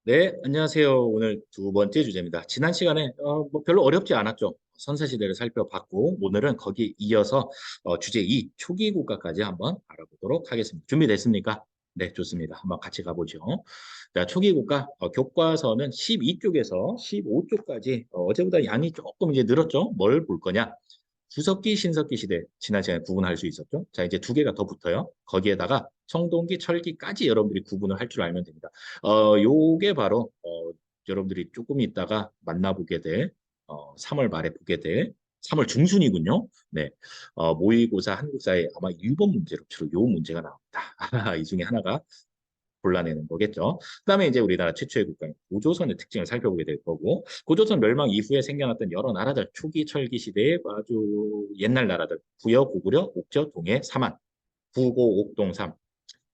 네, 안녕하세요. 오늘 두 번째 주제입니다. 지난 시간에 뭐 별로 어렵지 않았죠. 선사시대를 살펴봤고 오늘은 거기에 이어서 주제 2, 초기 국가까지 한번 알아보도록 하겠습니다. 준비됐습니까? 네, 좋습니다. 한번 같이 가보죠. 자, 초기 국가 교과서는 12쪽에서 15쪽까지 어제보다 양이 조금 이제 늘었죠. 뭘 볼 거냐? 구석기, 신석기 시대 지난 시간에 구분할 수 있었죠. 자, 이제 두 개가 더 붙어요. 거기에다가 청동기, 철기까지 여러분들이 구분을 할 줄 알면 됩니다. 요게 바로 여러분들이 조금 있다가 만나보게 될 3월 말에 보게 될 3월 중순이군요. 네, 모의고사 한국사에 아마 1번 문제로 주로 요 문제가 나옵니다. 이 중에 하나가 골라내는 거겠죠. 그다음에 이제 우리나라 최초의 국가인 고조선의 특징을 살펴보게 될 거고, 고조선 멸망 이후에 생겨났던 여러 나라들, 초기 철기 시대의 아주 옛날 나라들, 부여, 고구려, 옥저, 동해, 사만, 부고, 옥동, 삼,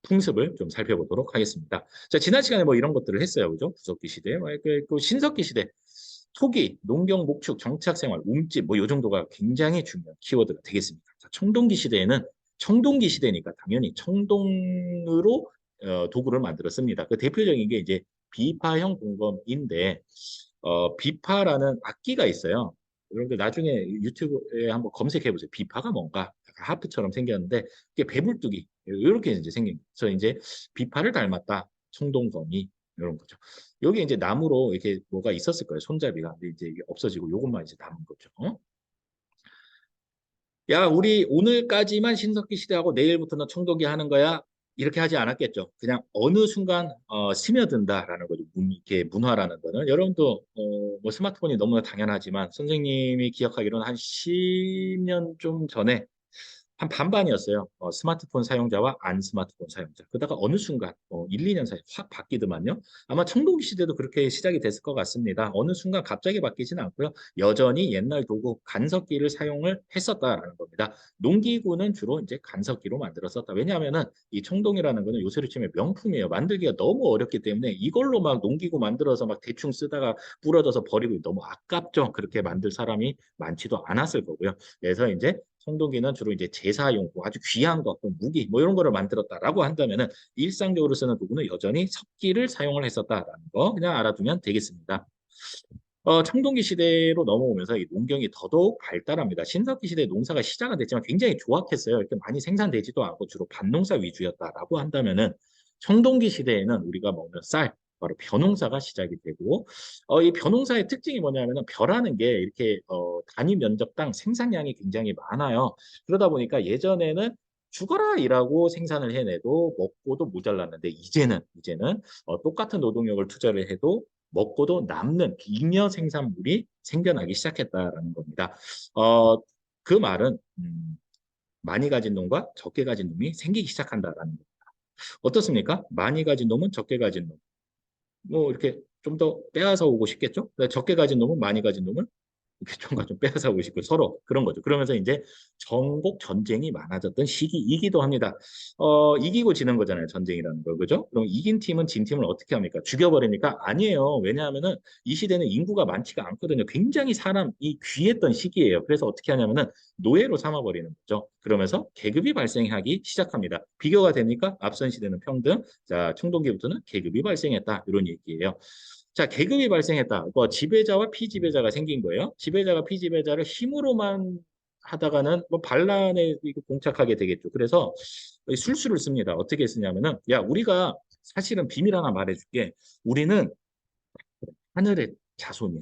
풍습을 좀 살펴보도록 하겠습니다. 자, 지난 시간에 뭐 이런 것들을 했어요. 그죠? 구석기 시대, 그 신석기 시대, 토기, 농경, 목축, 정착 생활, 움집, 뭐 요 정도가 굉장히 중요한 키워드가 되겠습니다. 자, 청동기 시대에는 청동기 시대니까 당연히 청동으로 도구를 만들었습니다. 그 대표적인 게 이제 비파형 공검인데 비파라는 악기가 있어요. 여러분들 나중에 유튜브에 한번 검색해 보세요. 비파가 뭔가 하프처럼 생겼는데 이게 배불뚝이 이렇게 이제 생긴 거예요. 그래서 이제 비파를 닮았다. 청동검이 이런 거죠. 여기 이제 나무로 이렇게 뭐가 있었을 거예요. 손잡이가. 근데 이제 이게 없어지고 요것만 이제 남은 거죠. 야, 우리 오늘까지만 신석기 시대하고 내일부터는 청동기 하는 거야. 이렇게 하지 않았겠죠. 그냥 어느 순간 스며든다라는 거죠. 이렇게 문화라는 거는. 여러분도 뭐 스마트폰이 너무나 당연하지만 선생님이 기억하기로는 한 10년 좀 전에 한 반반이었어요. 스마트폰 사용자와 안 스마트폰 사용자. 그러다가 어느 순간 1, 2년 사이에 확 바뀌더만요. 아마 청동기 시대도 그렇게 시작이 됐을 것 같습니다. 어느 순간 갑자기 바뀌지는 않고요. 여전히 옛날 도구 간섭기를 사용을 했었다라는 겁니다. 농기구는 주로 이제 간섭기로 만들었었다. 왜냐하면은 이 청동이라는 거는 요새로 치면 명품이에요. 만들기가 너무 어렵기 때문에 이걸로 막 농기구 만들어서 막 대충 쓰다가 부러져서 버리고 너무 아깝죠. 그렇게 만들 사람이 많지도 않았을 거고요. 그래서 이제 청동기는 주로 이제 제사용, 아주 귀한 것, 무기, 뭐 이런 거를 만들었다라고 한다면은 일상적으로 쓰는 도구는 여전히 석기를 사용을 했었다라는 거 그냥 알아두면 되겠습니다. 청동기 시대로 넘어오면서 이 농경이 더더욱 발달합니다. 신석기 시대 농사가 시작은 됐지만 굉장히 조악했어요. 이렇게 많이 생산되지도 않고 주로 밭농사 위주였다라고 한다면은 청동기 시대에는 우리가 먹는 쌀, 바로 벼농사가 시작이 되고 이 벼농사의 특징이 뭐냐면은 벼라는 게 이렇게 단위 면적당 생산량이 굉장히 많아요. 그러다 보니까 예전에는 죽어라 일하고 생산을 해내도 먹고도 모자랐는데 이제는 똑같은 노동력을 투자를 해도 먹고도 남는 잉여 생산물이 생겨나기 시작했다라는 겁니다. 어, 그 말은 많이 가진 놈과 적게 가진 놈이 생기기 시작한다라는 거. 어떻습니까? 많이 가진 놈은 적게 가진 놈. 뭐 이렇게 좀 더 빼앗아 오고 싶겠죠? 적게 가진 놈은 많이 가진 놈을 이렇게 좀 빼앗아 오고 싶고 서로 그런 거죠. 그러면서 이제 정복 전쟁이 많아졌던 시기이기도 합니다. 이기고 지는 거잖아요. 전쟁이라는 거. 그죠? 그럼 이긴 팀은 진 팀을 어떻게 합니까? 죽여버립니까? 아니에요. 왜냐하면은 이 시대는 인구가 많지가 않거든요. 굉장히 사람이 귀했던 시기예요. 그래서 어떻게 하냐면은 노예로 삼아버리는 거죠. 그러면서 계급이 발생하기 시작합니다. 비교가 되니까 앞선 시대는 평등, 자, 청동기부터는 계급이 발생했다. 이런 얘기예요. 자, 계급이 발생했다. 뭐 지배자와 피지배자가 생긴 거예요. 지배자가 피지배자를 힘으로만 하다가는 뭐 반란에 봉착하게 되겠죠. 그래서 술수를 씁니다. 어떻게 쓰냐면은 야, 우리가 사실은 비밀 하나 말해줄게. 우리는 하늘의 자손이야.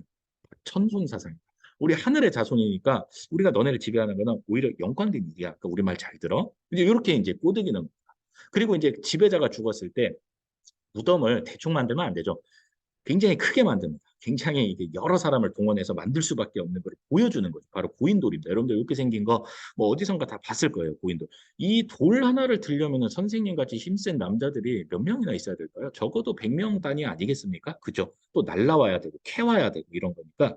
천손사상. 우리 하늘의 자손이니까 우리가 너네를 지배하는 거는 오히려 영광된 일이야. 그러니까 우리 말 잘 들어. 이제 이렇게 이제 꼬드기는 거야. 그리고 이제 지배자가 죽었을 때 무덤을 대충 만들면 안 되죠. 굉장히 크게 만듭니다. 굉장히 이게 여러 사람을 동원해서 만들 수밖에 없는 걸 보여주는 거죠. 바로 고인돌입니다. 여러분들 이렇게 생긴 거 뭐 어디선가 다 봤을 거예요. 고인돌. 이 돌 하나를 들려면 선생님 같이 힘센 남자들이 몇 명이나 있어야 될까요? 적어도 100명 단위 아니겠습니까? 그죠? 또 날라와야 되고 캐와야 되고 이런 거니까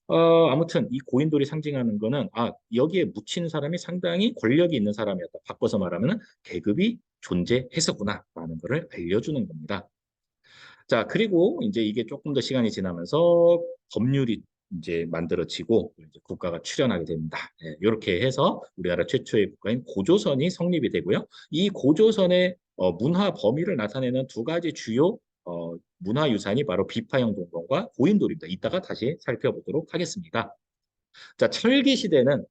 아무튼 이 고인돌이 상징하는 거는 여기에 묻힌 사람이 상당히 권력이 있는 사람이었다. 바꿔서 말하면 계급이 존재했었구나라는 것을 알려주는 겁니다. 자, 그리고 이제 이게 조금 더 시간이 지나면서 법률이 이제 만들어지고 이제 국가가 출현하게 됩니다. 이렇게 해서 우리나라 최초의 국가인 고조선이 성립이 되고요. 이 고조선의 문화 범위를 나타내는 두 가지 주요 문화유산이 바로 비파형 동검과 고인돌입니다. 이따가 다시 살펴보도록 하겠습니다. 자, 철기 시대는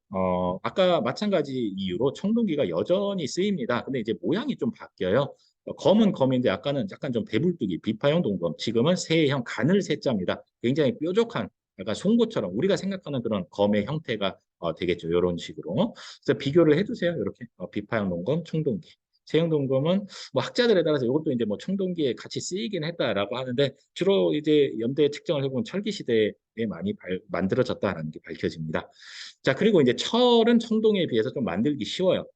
아까 마찬가지 이유로 청동기가 여전히 쓰입니다. 근데 이제 모양이 좀 바뀌어요. 검은 검인데 아까는 약간 좀 배불뚝이 비파형 동검, 지금은 새형 가늘 새자입니다. 굉장히 뾰족한 약간 송곳처럼 우리가 생각하는 그런 검의 형태가 되겠죠. 이런 식으로. 그래서 비교를 해두세요. 이렇게 비파형 동검, 청동기. 새형 동검은 뭐 학자들에 따라서 이것도 이제 뭐 청동기에 같이 쓰이긴 했다라고 하는데 주로 이제 연대 측정을 해보면 철기 시대에 많이 만들어졌다라는 게 밝혀집니다. 자, 그리고 이제 철은 청동에 비해서 좀 만들기 쉬워요.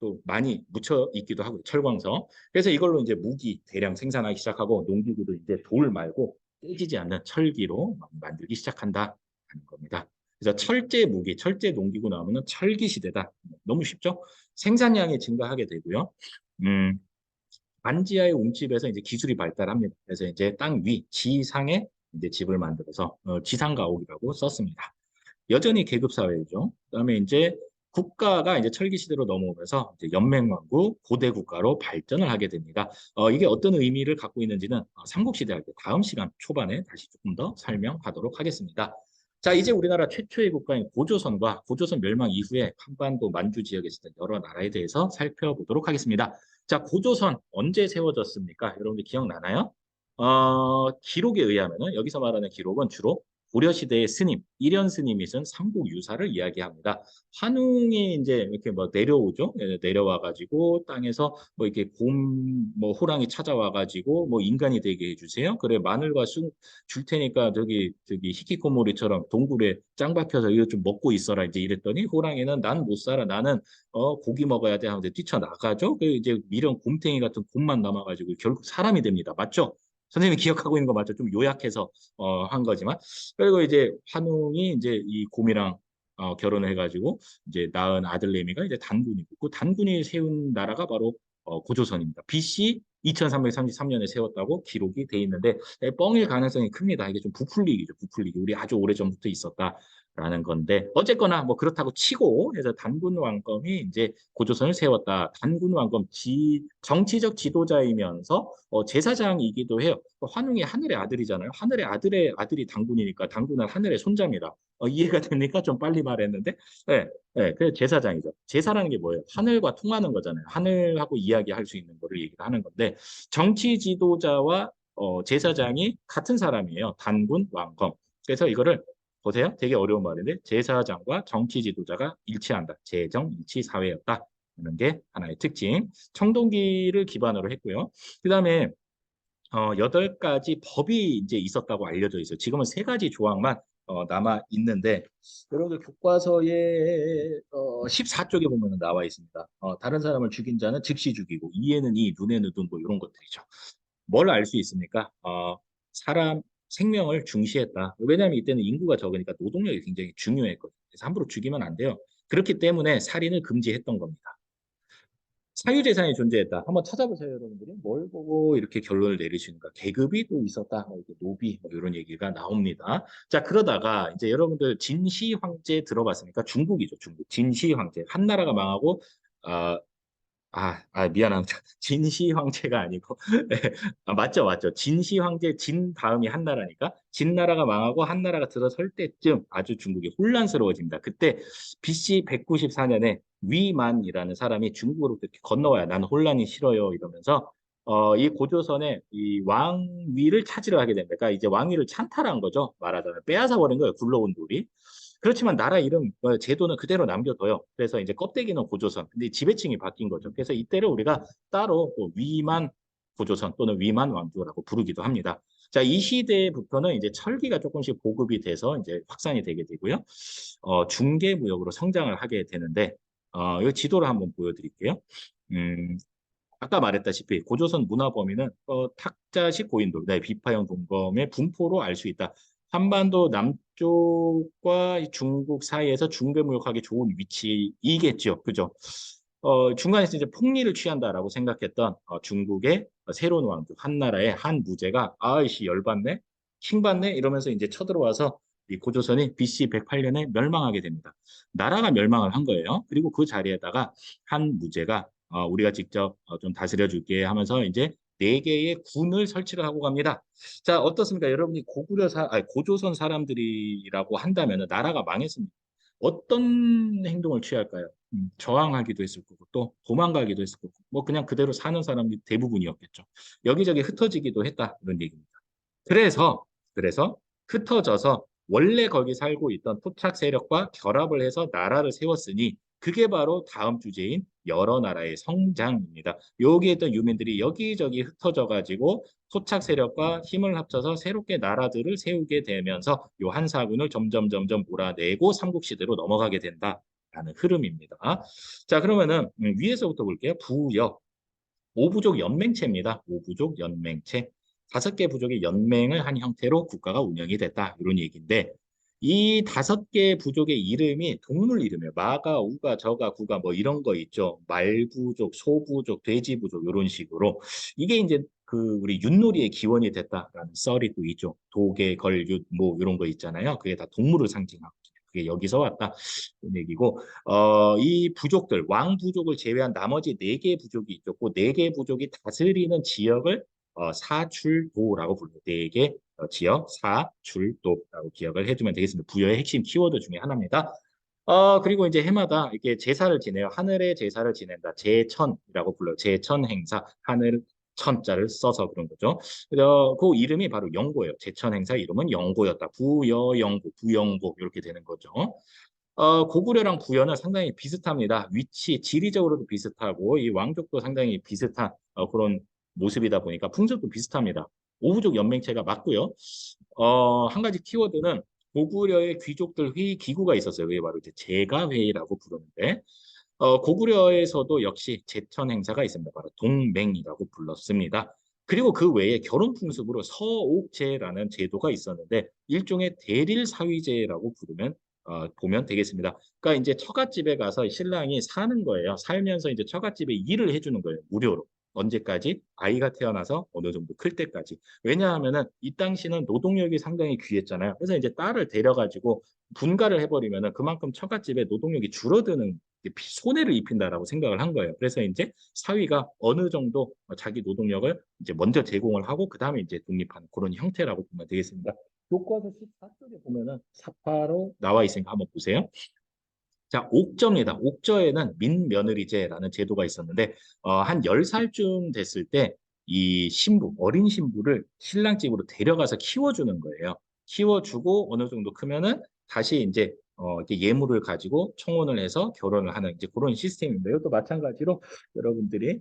또 많이 묻혀 있기도 하고요. 철광석. 그래서 이걸로 이제 무기 대량 생산하기 시작하고 농기구도 이제 돌 말고 깨지지 않는 철기로 만들기 시작한다 하는 겁니다. 그래서 철제 무기, 철제 농기구 나오면 철기 시대다. 너무 쉽죠? 생산량이 증가하게 되고요. 음, 반지하의 움집에서 이제 기술이 발달합니다. 그래서 이제 땅 위, 지상에 이제 집을 만들어서 지상가옥이라고 썼습니다. 여전히 계급 사회죠. 그다음에 이제 국가가 이제 철기 시대로 넘어오면서 이제 연맹왕국 고대 국가로 발전을 하게 됩니다. 이게 어떤 의미를 갖고 있는지는 삼국시대 할 때 다음 시간 초반에 다시 조금 더 설명하도록 하겠습니다. 자, 이제 우리나라 최초의 국가인 고조선과 고조선 멸망 이후에 한반도 만주 지역에 있었던 여러 나라에 대해서 살펴보도록 하겠습니다. 자, 고조선 언제 세워졌습니까? 여러분들 기억나나요? 기록에 의하면은 여기서 말하는 기록은 주로 고려 시대의 스님, 일현 스님이 쓴 삼국 유사를 이야기합니다. 환웅이 이제 이렇게 뭐 내려오죠. 내려와 가지고 땅에서 뭐 이렇게 뭐 호랑이 찾아와 가지고 뭐 인간이 되게 해주세요. 그래 마늘과 쑥 줄 테니까 저기 히키코모리처럼 동굴에 짱 박혀서 이거 좀 먹고 있어라 이제 이랬더니 호랑이는 난 못 살아. 나는 고기 먹어야 돼 하면서 뛰쳐나가죠. 그 이제 미련 곰탱이 같은 곰만 남아가지고 결국 사람이 됩니다. 맞죠? 선생님이 기억하고 있는 거 맞죠? 좀 요약해서 한 거지만 그리고 이제 환웅이 이제 이 곰이랑 결혼을 해가지고 이제 낳은 아들 내미가 이제 단군이고 그 단군이 세운 나라가 바로 고조선입니다. BC 2333년에 세웠다고 기록이 돼 있는데 뻥일 가능성이 큽니다. 이게 좀 부풀리기죠, 부풀리기. 우리 아주 오래전부터 있었다라는 건데 어쨌거나 뭐 그렇다고 치고 해서 단군 왕검이 이제 고조선을 세웠다. 단군 왕검 정치적 지도자이면서 제사장이기도 해요. 환웅이 하늘의 아들이잖아요. 하늘의 아들의 아들이 단군이니까 단군은 하늘의 손자입니다. 이해가 됩니까? 좀 빨리 말했는데. 네, 네, 그 제사장이죠. 제사라는 게 뭐예요? 하늘과 통하는 거잖아요. 하늘하고 이야기할 수 있는 거를 얘기를 하는 건데 정치 지도자와 제사장이 같은 사람이에요. 단군, 왕검. 그래서 이거를 보세요. 되게 어려운 말인데 제사장과 정치 지도자가 일치한다. 제정 일치 사회였다. 하는 게 하나의 특징. 청동기를 기반으로 했고요. 그다음에 8가지 법이 이제 있었다고 알려져 있어요. 지금은 3가지 조항만 남아 있는데 여러분들 교과서에 14쪽에 보면 나와 있습니다. 다른 사람을 죽인 자는 즉시 죽이고 이에는 이, 눈에는 눈, 뭐 이런 것들이죠. 뭘 알 수 있습니까? 사람 생명을 중시했다. 왜냐하면 이때는 인구가 적으니까 노동력이 굉장히 중요했거든요. 그래서 함부로 죽이면 안 돼요. 그렇기 때문에 살인을 금지했던 겁니다. 사유재산이 존재했다. 한번 찾아보세요, 여러분들이. 뭘 보고 이렇게 결론을 내리시는가. 계급이 또 있었다. 뭐 이렇게 노비, 뭐 이런 얘기가 나옵니다. 자, 그러다가 이제 여러분들 진시 황제 들어봤습니까? 중국이죠, 중국. 진시 황제. 한 나라가 망하고, 아, 미안합니다. 진시 황제가 아니고. 네. 맞죠, 맞죠. 진시 황제, 진 다음이 한나라니까. 진나라가 망하고 한나라가 들어설 때쯤 아주 중국이 혼란스러워집니다. 그때 BC 194년에 위만이라는 사람이 중국으로 이렇게 건너와야 난 혼란이 싫어요 이러면서 이 고조선의 이 왕위를 차지를 하게 됩니다. 그러니까 이제 왕위를 찬탈한 거죠. 말하자면 빼앗아 버린 거예요. 굴러온 돌이. 그렇지만 나라 이름 제도는 그대로 남겨둬요. 그래서 이제 껍데기는 고조선, 근데 지배층이 바뀐 거죠. 그래서 이때를 우리가 따로 또 위만 고조선 또는 위만 왕조라고 부르기도 합니다. 자, 이 시대부터는 이제 철기가 조금씩 보급이 돼서 이제 확산이 되게 되고요. 중개무역으로 성장을 하게 되는데, 이 지도를 한번 보여드릴게요. 음, 아까 말했다시피 고조선 문화 범위는 탁자식 고인돌, 네, 비파형 동검의 분포로 알 수 있다. 한반도 남쪽과 중국 사이에서 중개무역하기 좋은 위치이겠죠. 그죠? 중간에서 이제 폭리를 취한다라고 생각했던 중국의 새로운 왕조, 한나라의 한 무제가 아이씨 열받네, 킹받네 이러면서 이제 쳐들어와서 이 고조선이 BC 108년에 멸망하게 됩니다. 나라가 멸망을 한 거예요. 그리고 그 자리에다가 한 무제가 우리가 직접 좀 다스려 줄게 하면서 이제 4개의 군을 설치를 하고 갑니다. 자, 어떻습니까? 여러분이 고조선 사람들이라고 한다면 나라가 망했습니다. 어떤 행동을 취할까요? 저항하기도 했을 거고 또 도망가기도 했을 거고 뭐 그냥 그대로 사는 사람이 대부분이었겠죠. 여기저기 흩어지기도 했다 이런 얘기입니다. 그래서 그래서 흩어져서 원래 거기 살고 있던 토착 세력과 결합을 해서 나라를 세웠으니 그게 바로 다음 주제인 여러 나라의 성장입니다. 여기에 있던 유민들이 여기저기 흩어져 가지고 토착 세력과 힘을 합쳐서 새롭게 나라들을 세우게 되면서 요 한사군을 점점 몰아내고 삼국시대로 넘어가게 된다라는 흐름입니다. 자, 그러면은 위에서부터 볼게요. 부여. 오부족 연맹체입니다. 오부족 연맹체. 5개 부족이 연맹을 한 형태로 국가가 운영이 됐다. 이런 얘기인데 이 5개 부족의 이름이 동물 이름이에요. 마가, 우가, 저가, 구가 뭐 이런 거 있죠. 말부족, 소부족, 돼지부족 이런 식으로 이게 이제 그 우리 윷놀이의 기원이 됐다라는 썰이 또 있죠. 도개, 걸, 윷, 뭐 이런 거 있잖아요. 그게 다 동물을 상징하고 그게 여기서 왔다. 이런 얘기고 이 부족들, 왕 부족을 제외한 나머지 4개 부족이 있죠. 그 4개 부족이 다스리는 지역을 사출도라고 불러요. 4개 지역 사출도라고 기억을 해두면 되겠습니다. 부여의 핵심 키워드 중에 하나입니다. 그리고 이제 해마다 이렇게 제사를 지내요. 하늘의 제사를 지낸다. 제천이라고 불러요. 제천 행사. 하늘 천자를 써서 그런 거죠. 그 이름이 바로 영고예요. 제천 행사 이름은 영고였다. 부여영고, 부영고 이렇게 되는 거죠. 고구려랑 부여는 상당히 비슷합니다. 위치, 지리적으로도 비슷하고 이 왕족도 상당히 비슷한 그런 모습이다 보니까 풍습도 비슷합니다. 오부족 연맹체가 맞고요. 한 가지 키워드는 고구려의 귀족들 회의 기구가 있었어요. 그게 바로 이제 제가회의라고 부르는데 고구려에서도 역시 제천 행사가 있습니다. 바로 동맹이라고 불렀습니다. 그리고 그 외에 결혼 풍습으로 서옥제라는 제도가 있었는데 일종의 대릴 사위제라고 보면 되겠습니다. 그러니까 이제 처갓집에 가서 신랑이 사는 거예요. 살면서 이제 처갓집에 일을 해주는 거예요. 무료로. 언제까지? 아이가 태어나서 어느 정도 클 때까지. 왜냐하면은 이 당시는 노동력이 상당히 귀했잖아요. 그래서 이제 딸을 데려가지고 분가를 해버리면은 그만큼 처갓집에 노동력이 줄어드는 손해를 입힌다라고 생각을 한 거예요. 그래서 이제 사위가 어느 정도 자기 노동력을 이제 먼저 제공을 하고 그 다음에 이제 독립하는 그런 형태라고 보면 되겠습니다. 교과서 14쪽에 보면은 사파로 나와 있으니까 한번 보세요. 자, 옥저입니다. 옥저에는 민며느리제라는 제도가 있었는데 한 10살쯤 됐을 때 이 신부, 어린 신부를 신랑 집으로 데려가서 키워주는 거예요. 키워주고 어느 정도 크면은 다시 이제 이렇게 예물을 가지고 청혼을 해서 결혼을 하는 이제 그런 시스템인데요. 이것도 마찬가지로 여러분들이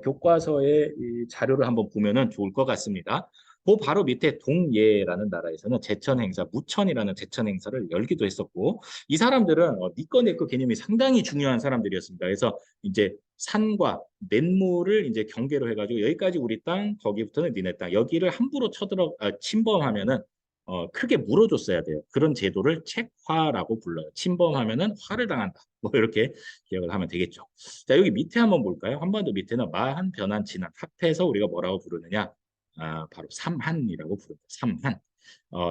교과서의 이 자료를 한번 보면은 좋을 것 같습니다. 그 바로 밑에 동예라는 나라에서는 제천 행사, 무천이라는 제천 행사를 열기도 했었고 이 사람들은 니꺼 내꺼 개념이 상당히 중요한 사람들이었습니다. 그래서 이제 산과 냇물을 이제 경계로 해가지고 여기까지 우리 땅, 거기부터는 니네 땅. 여기를 함부로 침범하면은 크게 물어줬어야 돼요. 그런 제도를 책화라고 불러요. 침범하면은 화를 당한다. 뭐 이렇게 기억을 하면 되겠죠. 자, 여기 밑에 한번 볼까요? 한반도 밑에는 마한, 변한, 진한 합해서 우리가 뭐라고 부르느냐? 바로 삼한이라고 부릅니다. 삼한.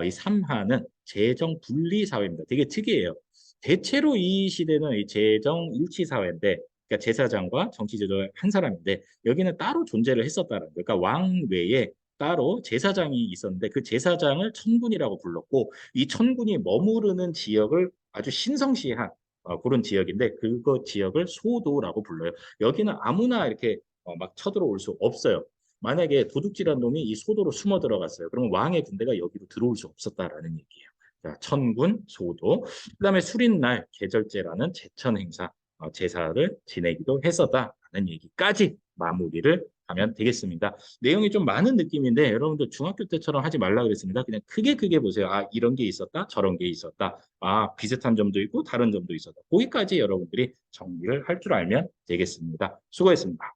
이 삼한은 재정 분리 사회입니다. 되게 특이해요. 대체로 이 시대는 이 재정 일치 사회인데, 그러니까 제사장과 정치 제도의 한 사람인데 여기는 따로 존재를 했었다는 거예요. 그러니까 왕 외에 따로 제사장이 있었는데 그 제사장을 천군이라고 불렀고 이 천군이 머무르는 지역을 아주 신성시한 그런 지역인데 그거 지역을 소도라고 불러요. 여기는 아무나 이렇게 막 쳐들어올 수 없어요. 만약에 도둑질한 놈이 이 소도로 숨어 들어갔어요. 그러면 왕의 군대가 여기로 들어올 수 없었다라는 얘기예요. 자, 천군, 소도. 그다음에 수린날 계절제라는 제천 행사 제사를 지내기도 했었다라는 얘기까지 마무리를 하면 되겠습니다. 내용이 좀 많은 느낌인데 여러분들 중학교 때처럼 하지 말라 그랬습니다. 그냥 크게 보세요. 아, 이런 게 있었다, 저런 게 있었다. 아, 비슷한 점도 있고 다른 점도 있었다. 거기까지 여러분들이 정리를 할 줄 알면 되겠습니다. 수고했습니다.